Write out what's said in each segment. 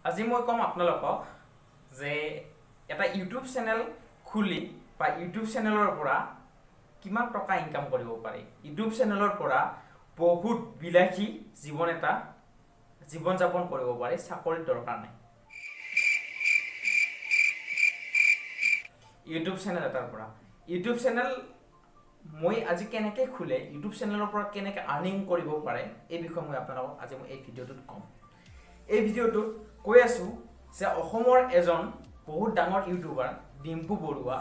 আজি মই কম আপোনালোকক যে এটা ইউটিউব চেনেল খুলি বা ইউটিউব চেনেলৰ পৰা কিমান টকা ইনকাম কৰিব পাৰি। ইউটিউব চেনেলৰ পৰা বহুত বিলাসী জীৱন যাপন কৰিব পাৰি, চাকৰিৰ দৰকাৰ নাই। ইউটিউব চেনেল এটাৰ পৰা ইউটিউব চেনেল মই আজি কেনেকৈ খুলে, ইউটিউব চেনেলৰ পৰা কেনেকৈ আৰ্নিং কৰিব পাৰে, এই বিষয়ে মই আপোনালোকক আজি এই ভিডিঅ'টোত ক'ম। এই ভিডিঅ'টোত কৈ আছোঁ যে অসমৰ এজন বহুত ডাঙৰ ইউটিউবাৰ ডিম্পু বৰুৱা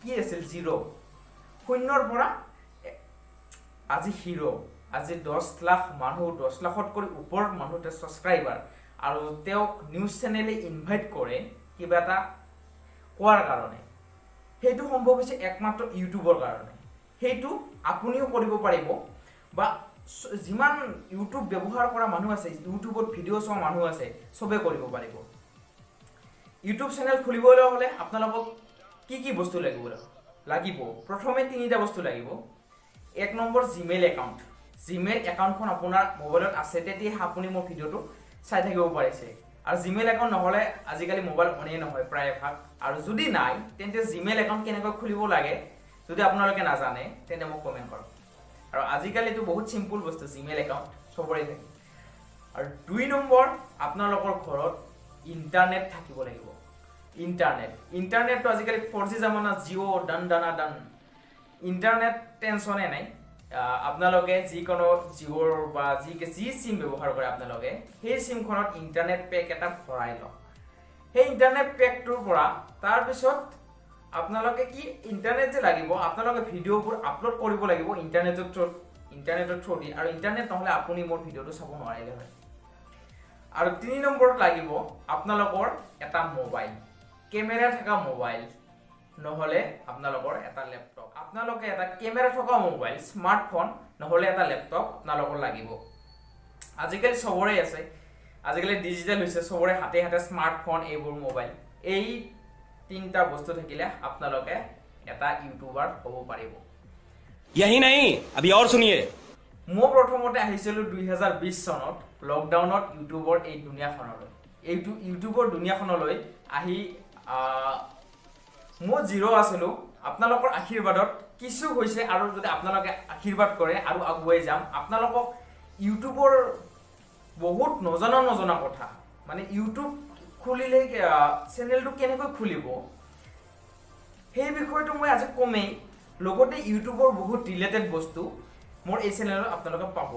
কি আছিল, শূন্যৰ পৰা আজি হিৰো। আজি 10 লাখ মানুহ, 10 লাখতকৈ ওপৰত মানুহ ছাবস্ক্ৰাইবাৰ, আৰু তেওঁক নিউজ চেনেলে ইনভাইট কৰে কিবা এটা কোৱাৰ কাৰণে। সেইটো সম্ভৱ হৈছে একমাত্ৰ ইউটিউবৰ কাৰণে। সেইটো আপুনিও কৰিব পাৰিব, বা যিমান ইউটিউব ব্যৱহাৰ কৰা মানুহ আছে, ইউটিউবত ভিডিঅ' চোৱা মানুহ আছে, চবে কৰিব পাৰিব। ইউটিউব চেনেল খুলিবলৈ হ'লে আপোনালোকক কি বস্তু লাগিব? প্ৰথমে 3টা বস্তু লাগিব। 1 নম্বৰ জিমেইল একাউণ্ট। জিমেইল একাউণ্টখন আপোনাৰ মোবাইলত আছে, তেতিয়াহে আপুনি মোৰ ভিডিঅ'টো চাই থাকিব পাৰিছে। আৰু জিমেইল একাউণ্ট নহ'লে আজিকালি মোবাইল অনেই নহয় প্ৰায়ভাগ। আৰু যদি নাই তেন্তে জিমেইল একাউণ্ট কেনেকৈ খুলিব লাগে যদি আপোনালোকে নাজানে তেন্তে মোক কমেণ্ট কৰক। আৰু আজিকালিতো বহুত চিম্পুল বস্তু, জিমেইল একাউণ্ট চবৰে থাকে। আৰু 2 নম্বৰ, আপোনালোকৰ ঘৰত ইণ্টাৰনেট থাকিব লাগিব। ইণ্টাৰনেটটো আজিকালি 4G জামানা, জিঅ' ডান ইণ্টাৰনেট টেনশ্যনে নাই। আপোনালোকে যিকোনো জিঅ'ৰ বা যি চিম ব্যৱহাৰ কৰে আপোনালোকে, সেই চিমখনত ইণ্টাৰনেট পেক এটা ভৰাই লওক। সেই ইণ্টাৰনেট পেকটোৰ পৰা তাৰপিছত আপোনালোকে ইণ্টাৰনেট যে লাগিব, আপোনালোকে ভিডিঅ'বোৰ আপলোড কৰিব লাগিব ইণ্টাৰনেটৰ থ্ৰুদি। আৰু ইণ্টাৰনেট নহ'লে আপুনি মোৰ ভিডিঅ'টো চাব নোৱাৰিলে হয়। আৰু 3 নম্বৰত লাগিব আপোনালোকৰ এটা মোবাইল, কেমেৰা থকা মোবাইল, নহ'লে আপোনালোকৰ এটা লেপটপ। আপোনালোকে এটা কেমেৰা থকা মোবাইল, স্মাৰ্টফোন, নহ'লে এটা লেপটপ আপোনালোকৰ লাগিব। আজিকালি চবৰে আছে, আজিকালি ডিজিটেল হৈছে, চবৰে হাতে স্মাৰ্টফোন, এইবোৰ মোবাইল। এই 3টা বস্তু থাকিলে আপোনালোকে এটা ইউটিউবাৰ হ'ব পাৰিব। यही नहीं, अभी और सुनिए। মই প্ৰথমতে আহিছিলোঁ 2020 চনত লকডাউনত ইউটিউবৰ এই দুনিয়াখনলৈ আহি মই জিৰ' আছিলোঁ। আপোনালোকৰ আশীৰ্বাদত কিছু হৈছে, আৰু যদি আপোনালোকে আশীৰ্বাদ কৰে আৰু আগুৱাই যাম। আপোনালোকক ইউটিউবৰ বহুত নজনা কথা, মানে ইউটিউব খুলিলে চেনেলটো কেনেকৈ খুলিব সেই বিষয়টো মই আজি কমেই। লগতে ইউটিউবৰ বহুত ৰিলেটেড বস্তু মোৰ এই চেনেলত আপোনালোকে পাব।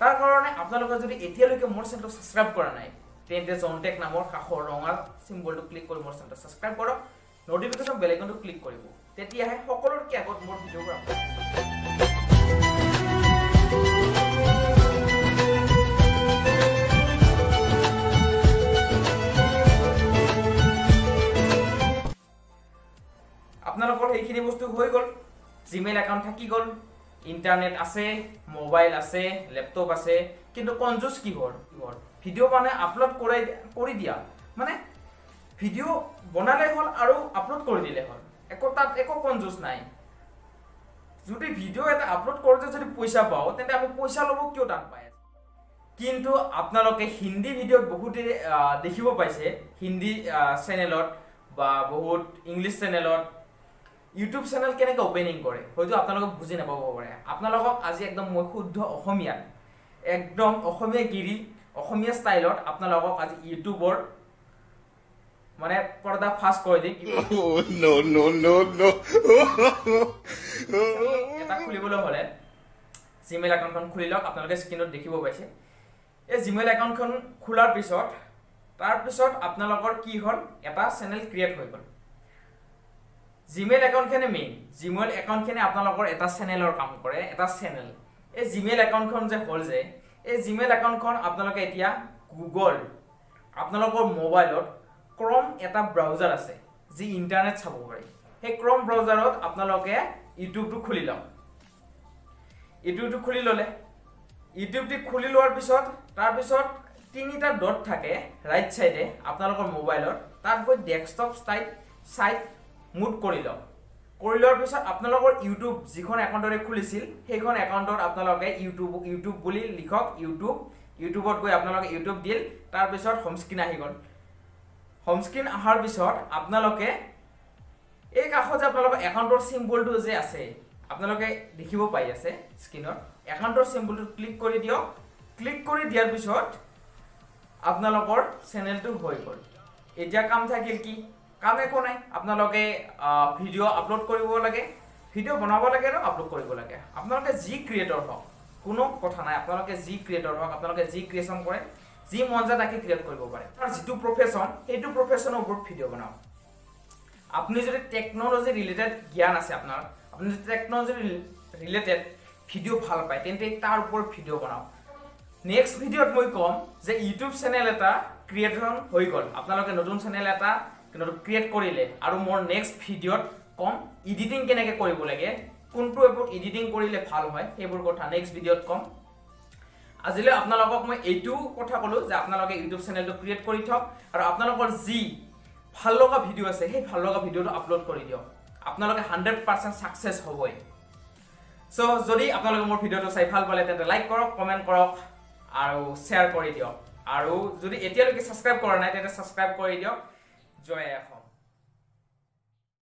তাৰ কাৰণে আপোনালোকে যদি এতিয়ালৈকে মোৰ চেনেলটো ছাবস্ক্ৰাইব কৰা নাই, তেন্তে JoHnTeCh নামৰ কাষৰ ৰঙা চিম্বলটো ক্লিক কৰি মোৰ চেনেলটো ছাবস্ক্ৰাইব কৰক। নটিফিকেশ্যন বেল আইকনটো ক্লিক কৰিব, তেতিয়াহে সকলোতকৈ আগত মোৰ ভিডিঅ'বোৰ আপোনালোকৰ সেইখিনি বস্তু হৈ গ'ল। জিমেইল একাউণ্ট থাকি গ'ল, ইণ্টাৰনেট আছে, মোবাইল আছে, লেপটপ আছে, কিন্তু কনজুচ কিহৰ? ভিডিঅ' মানে আপলোড কৰি দিয়া, মানে ভিডিঅ' বনালে হ'ল আৰু আপলোড কৰি দিলে হ'ল। তাত একো কনজুচ নাই। যদি ভিডিঅ' এটা আপলোড কৰোঁতে যদি পইচা পাওঁ, তেন্তে আমি পইচা ল'ব কিয় টান পাই আছোঁ? কিন্তু আপোনালোকে হিন্দী ভিডিঅ'ত বহুতে দেখিব পাইছে, হিন্দী চেনেলত বা বহুত ইংলিছ চেনেলত ইউটিউব চেনেল কেনেকৈ অপেনিং কৰে, হয়তো আপোনালোকক বুজি নাপাব পাৰে। আপোনালোকক আজি একদম মই শুদ্ধ অসমীয়াত, একদম অসমীয়াগিৰি, অসমীয়া ষ্টাইলত আপোনালোকক আজি ইউটিউবৰ মানে পৰ্দা ফাঁচ কৰি দিম। এটা খুলিবলৈ হ'লে জিমেইল একাউণ্টখন খুলি লওক। আপোনালোকে স্ক্ৰীণত দেখিব পাইছে। এই জিমেইল একাউণ্টখন খোলাৰ পিছত তাৰপিছত আপোনালোকৰ কি হ'ল, এটা চেনেল ক্ৰিয়েট হৈ গ'ল। জিমেইল একাউণ্টখনে মেইন। জিমেইল একাউণ্টখনে আপোনালোকৰ এটা চেনেলৰ কাম কৰে, এটা চেনেল। এই জিমেইল একাউণ্টখন যে হ'ল যে, এই জিমেইল একাউণ্টখন আপোনালোকে এতিয়া গুগল, আপোনালোকৰ মোবাইলত ক্ৰম এটা ব্ৰাউজাৰ আছে যি ইণ্টাৰনেট চাব পাৰি। সেই ক্ৰম ব্ৰাউজাৰত আপোনালোকে ইউটিউবটো খুলি লওক। ইউটিউবটো খুলি ল'লে, ইউটিউবটো খুলি লোৱাৰ পিছত তাৰপিছত 3টা ডট থাকে ৰাইট চাইডে আপোনালোকৰ মোবাইলত, তাত গৈ ডেস্কটপ চাইট মুড কৰি লওক। কৰি লোৱাৰ পিছত আপোনালোকৰ ইউটিউব যিখন একাউণ্টৰে খুলিছিল সেইখন একাউণ্টত আপোনালোকে ইউটিউব বুলি লিখক ইউটিউবত গৈ আপোনালোকে ইউটিউব দিল তাৰ পিছত হোম স্ক্ৰীন আহি গ'ল হোম স্ক্ৰীন অহাৰ পিছত আপোনালোকে এই কাষত যে আপোনালোকৰ একাউণ্টৰ চিম্বলটো যে আছে আপোনালোকে দেখিব পাই আছে স্ক্ৰীনত একাউণ্টৰ চিম্বলটো ক্লিক কৰি দিয়ক ক্লিক কৰি দিয়াৰ পিছত আপোনালোকৰ চেনেলটো হৈ গ'ল এতিয়া কাম থাকিল কি কাম একো নাই আপোনালোকে ভিডিঅ' আপলোড কৰিব লাগে ভিডিঅ' বনাব লাগে আৰু আপলোড কৰিব লাগে আপোনালোকে যি ক্ৰিয়েটৰ হওক কোনো কথা নাই আপোনালোকে যি ক্ৰিয়েটৰ হওক আপোনালোকে যি ক্ৰিয়েশ্যন কৰে যি মন যায় তাকে ক্ৰিয়েট কৰিব পাৰে তাৰ যিটো প্ৰফেশ্যন সেইটো প্ৰফেশ্যনৰ ওপৰত ভিডিঅ' বনাওক আপুনি যদি টেকন'লজি ৰিলেটেড জ্ঞান আছে আপোনাৰ আপুনি যদি টেকন'লজি ৰিলেটেড ভিডিঅ' ভাল পায় তেন্তে তাৰ ওপৰত ভিডিঅ' বনাওক নেক্সট ভিডিঅ'ত মই ক'ম যে ইউটিউব চেনেল এটা ক্ৰিয়েশ্যন হৈ গ'ল আপোনালোকে নতুন চেনেল এটা ক্ৰিয়েট কৰিলে আৰু মোৰ নেক্সট ভিডিঅ'ত ক'ম এডিটিং কেনেকৈ কৰিব লাগে কোনটো এপত এডিটিং কৰিলে ভাল হয় সেইবোৰ কথা নেক্সট ভিডিঅ'ত ক'ম আজিলৈ আপোনালোকক মই এইটো কথা ক'লো যে আপোনালোকে ইউটিউব চেনেলটো ক্ৰিয়েট কৰি থওক আৰু আপোনালোকৰ যি ভাল লগা ভিডিঅ' আছে সেই ভাল লগা ভিডিঅ'টো আপলোড কৰি দিয়ক আপোনালোকে 100% সাকসেস হ'বই সো যদি আপোনালোকে মোৰ ভিডিঅ'টো চাই ভাল পালে তেন্তে লাইক কৰক কমেন্ট কৰক আৰু শ্বেয়াৰ কৰি দিয়ক আৰু যদি এতিয়ালৈকে সাবস্ক্ৰাইব কৰা নাই তেন্তে সাবস্ক্ৰাইব কৰি দিয়ক জয় অসম।